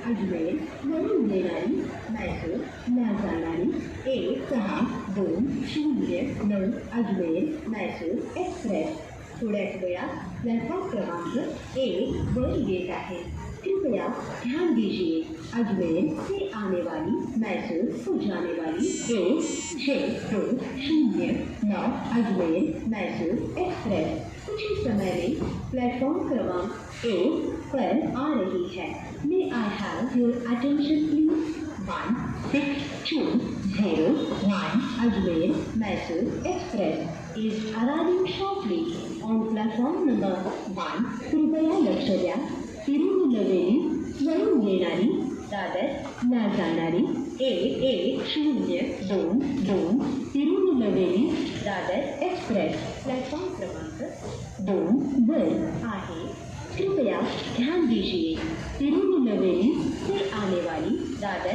अजमेर वरून येणारी मैसूर न जाणारी 1620 अजमेर मैसूर एक्सप्रेस थोड्याच वेळात प्लॅटफॉर्म क्रमांक 1 वर येत आहे. कृपया ध्यान दीजिए, अजमेर से आने वाली मैसूर को जाने वाली 1620 अजमेर मैसूर एक्सप्रेस कुछ ही समय में प्लेटफॉर्म क्रमांक 1 पर आ रही है. May I have your attention please. 1620 Ajmer Mysore Express is arriving shortly on platform number 1. कृपया लक्ष द्या, तिरुनेलवेली वरून येणारी दादर न जाणारी 1102 तिरुनेलवेली दादर एक्सप्रेस प्लेटफॉर्म क्रमांक 2 वर आहे. कृपया ध्यान दीजिए, तिरुनेलवेली से आने वाली दादर